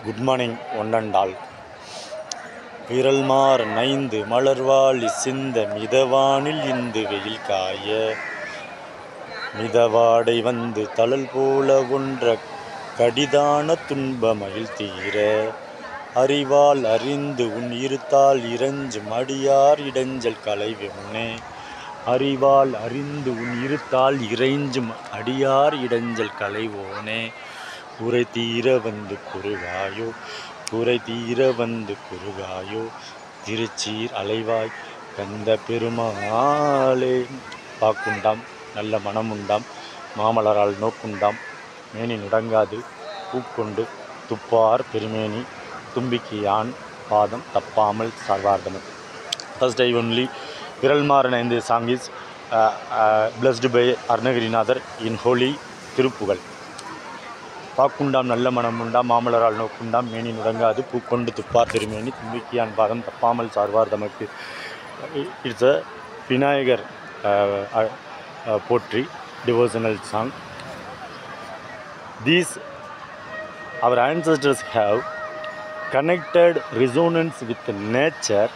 Good morning, one and all. விரல்மார் நைந்து மலர்வாழி சிந்த மிதவானில் இந்து வெயில் காய மிதவாடை வந்து தழல் போல ஒன்ற கடிதான துன்பமயில் தீர அறிவால் அறிந்து உன் இருத்தால் இறைஞ்சு மடியார் இடைஞ்சல் களைவுனே அறிவால் அறிந்து உன் இருத்தால் இறைஞ்சும் அடியார் இடைஞ்சல் களைவோனே குறை தீர வந்து குறுகாயோ குறை தீர வந்து குறுகாயோ திருச்சீர் அலைவாய் கந்த பெருமாளே. பாக்குண்டாம் நல்ல மனமுண்டாம் மாமலரால் நோக்குண்டாம் மேனி நுடங்காது பூக்கொண்டு துப்பார் பெருமேனி தும்பிக்கு யான் பாதம் தப்பாமல் சார்வார்தனம். ஃபர்ஸ்ட் ஐ ஒன்லி விரல்மாறன் இந்த song is blessed by Arunagirinathar in holy Thiruppugazh. பாக்குண்டாம் நல்ல மனமுண்டாம் மாமலரால் நோக்குண்டாம் மேனி நுடங்காது பூக்கொண்டு துப்பார் திருமேனி தும்பிக்கியான் பாதம் தப்பாமல் சார்வார் தமக்கு. இட்ஸ் அ விநாயகர் போற்றி devotional song. These our ancestors have connected resonance with nature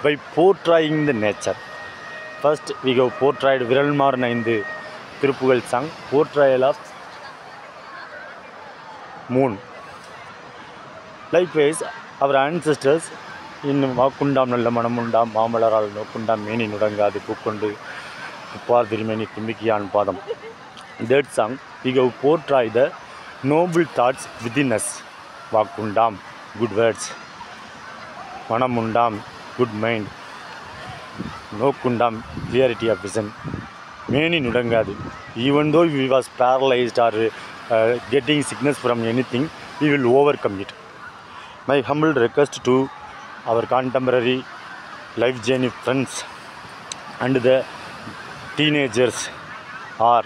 by portraying the nature. First we have portrayed விரல்மாறன் ஐந்து Thiruppugazh song, portrayal of moon. Likewise our ancestors in வாக்குண்டாம் நல்ல மனமுண்டாம் மாமலரால் நோக்குண்டாம் மேனி நுடங்காது பூக்கொண்டு துப்பார் திருமேனி தும்பிக்கியான் பாதம். That song we have portrayed the noble thoughts within us. வாக்குண்டாம் good words, மனமுண்டாம் good mind, நோக்குண்டாம் clarity of vision, many நுடங்காது even though we was paralyzed or getting sickness from anything, we will overcome it. My humble request to our contemporary life journey friends and the teenagers are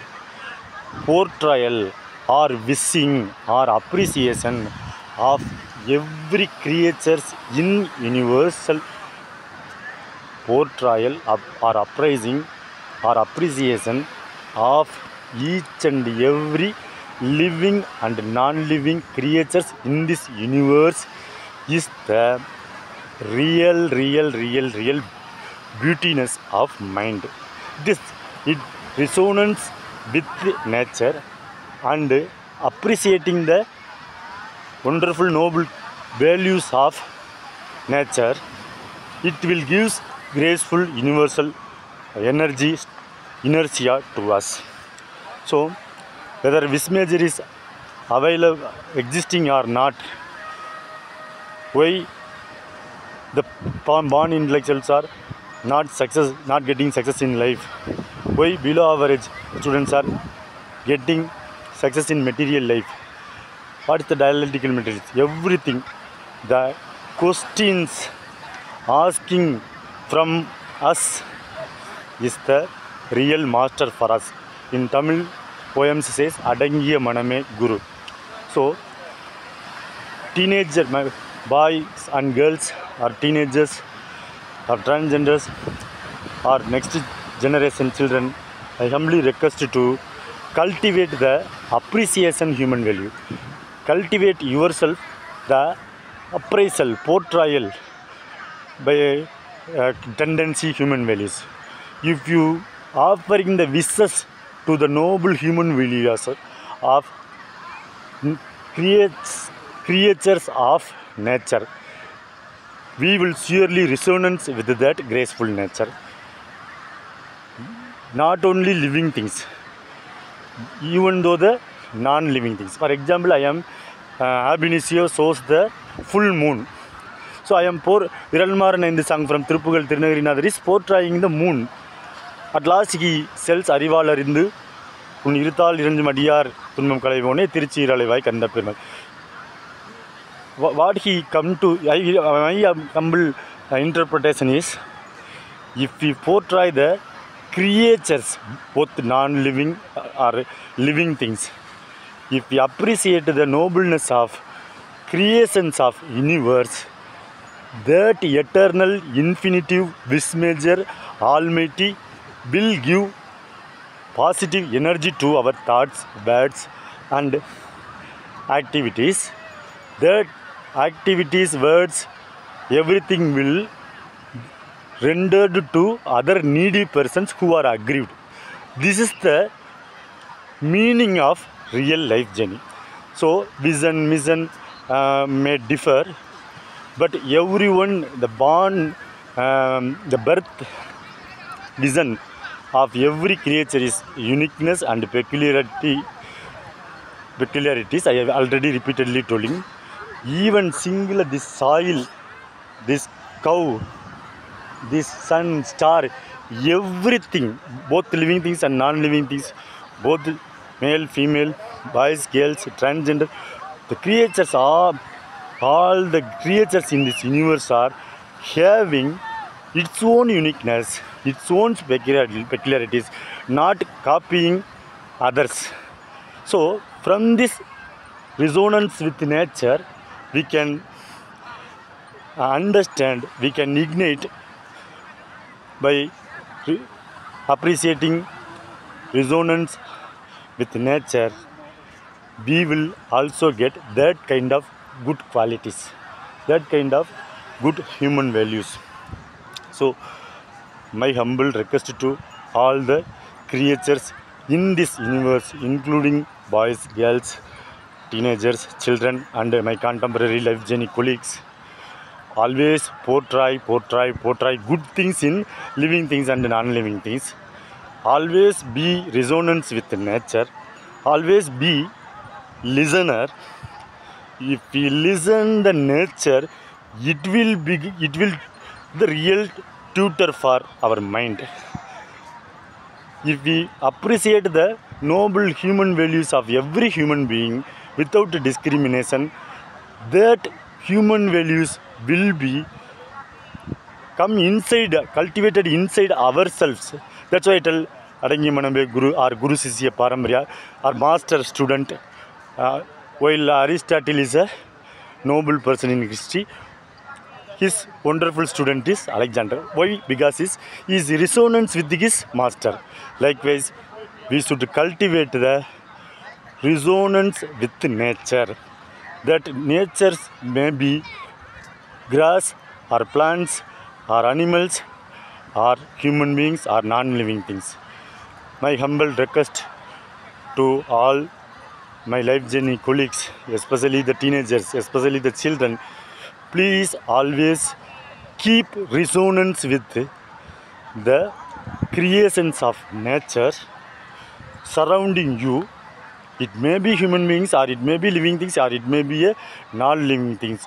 portrayal or wishing or appreciation of every creatures in universal portrayal or appraising or appreciation of each and every living and non-living creatures in this universe is the real beautiness of mind. It resonates with nature and appreciating the wonderful noble values of nature. It will give graceful universal energy inertia to us. So whether Vismager is available existing or not, why the born intellectuals are not getting success in life, why below average students are getting success in material life, what is the dialectical materials, everything the questions asking from us is the real master for us. In Tamil poems says அடங்கிய மனமே குரு. So teenager boys and girls or teenagers or transgenders or next generation children, I humbly request to cultivate the appreciation human value. Cultivate yourself the appraisal, portrayal by tendency human values. If you offering the wishes to the noble human values of creatures of nature, we will surely resonance with that graceful nature. Not only living things, even though the non-living things. For example, I am ab initio shows the full moon. So I am விரல்மாறன் இந்த song from Thiruppugazh திருநகரிநாதர் is portraying the moon. At last he sells அறிவால் அறிந்து உன் இருத்தால் இறைஞ்சும் அடியார் துன்பம் களைவோனே திருச்சீர் அலைவாய் கந்த பெருமை. What he come to, my humble interpretation is, if we portray the creatures, both non-living or living things, if we appreciate the nobleness of creations of universe, that eternal infinitive Vismager Almighty will give positive energy to our thoughts, words and activities. That activities, words, everything will rendered to other needy persons who are aggrieved. This is the meaning of real life journey. So vision, mission may differ, but everyone, the birth vision of every creature is uniqueness and peculiarities. I have already repeatedly told him. Even singular, this soil, this cow, this sun, star, everything, both living things and non-living things, both male, female, boys, girls, transgender, the creatures are, all the creatures in this universe are having its own uniqueness, its own peculiarities, not copying others. So, from this resonance with nature, we can understand, we can ignite by appreciating resonance with nature. We will also get that kind of good qualities, that kind of good human values. So, my humble request to all the creatures in this universe, including boys, girls, teenagers, children, and my contemporary life journey colleagues, always portray good things in living things and non-living things. Always be resonance with nature. Always be listener. If we listen the nature, it will the real tutor for our mind. If we appreciate the noble human values of every human being without discrimination, that human values will be come inside, cultivated inside ourselves. That's why I tell Adangi Manambe Guru, our Guru Sisya Paramriya, our master student. While Aristotle is a noble person in history, his wonderful student is Alexander. Why? Because he is resonance with his master. Likewise, we should cultivate the resonance with nature. That nature may be grass or plants or animals or human beings or non-living things. My humble request to all my life journey colleagues, especially the teenagers, especially the children, please always keep resonance with the creations of nature surrounding you. It may be human beings, or it may be living things, or it may be non-living things.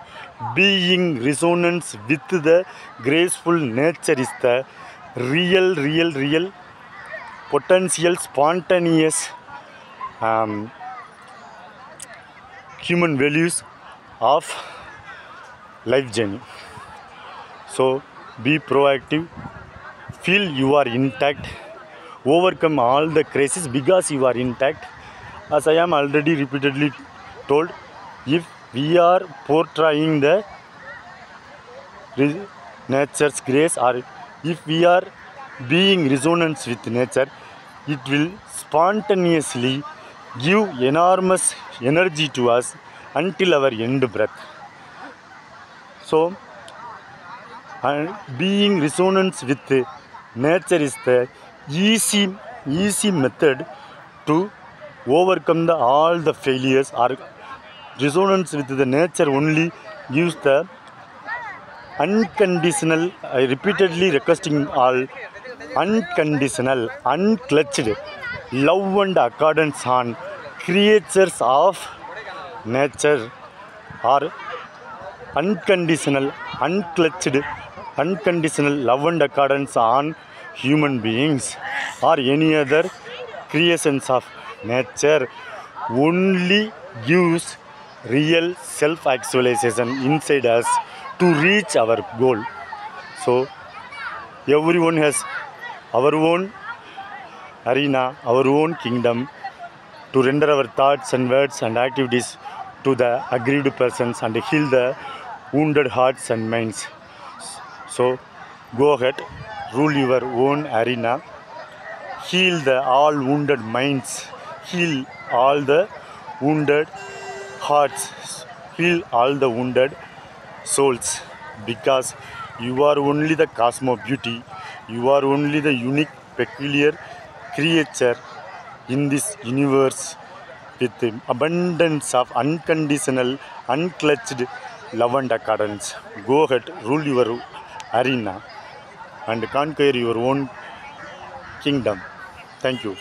Being resonance with the graceful nature is the real potential, spontaneous human values of life journey. So be proactive, feel you are intact, overcome all the crises because you are intact. As I am already repeatedly told, if we are portraying the nature's grace, or if we are being resonance with nature, it will spontaneously give enormous energy to us until our end breath. So, being resonance with nature is the easy method to overcome all the failures. Or resonance with the nature only gives the unconditional, I repeatedly requesting all unconditional, unclutched love and accordance on creatures of nature, or unconditional, unclutched, unconditional love and accordance on human beings or any other creations of nature only gives real self-actualization inside us to reach our goal. So everyone has our own arena, our own kingdom to render our thoughts and words and activities to the aggrieved persons and heal the wounded hearts and minds. So go ahead, rule your own arena, heal the all wounded minds, heal all the wounded hearts. heal all the wounded souls, because you are only the cosmo beauty. You are only the unique, peculiar creature in this universe with abundance of unconditional, unclutched love and accordance. Go ahead, rule your arena and conquer your own kingdom. Thank you.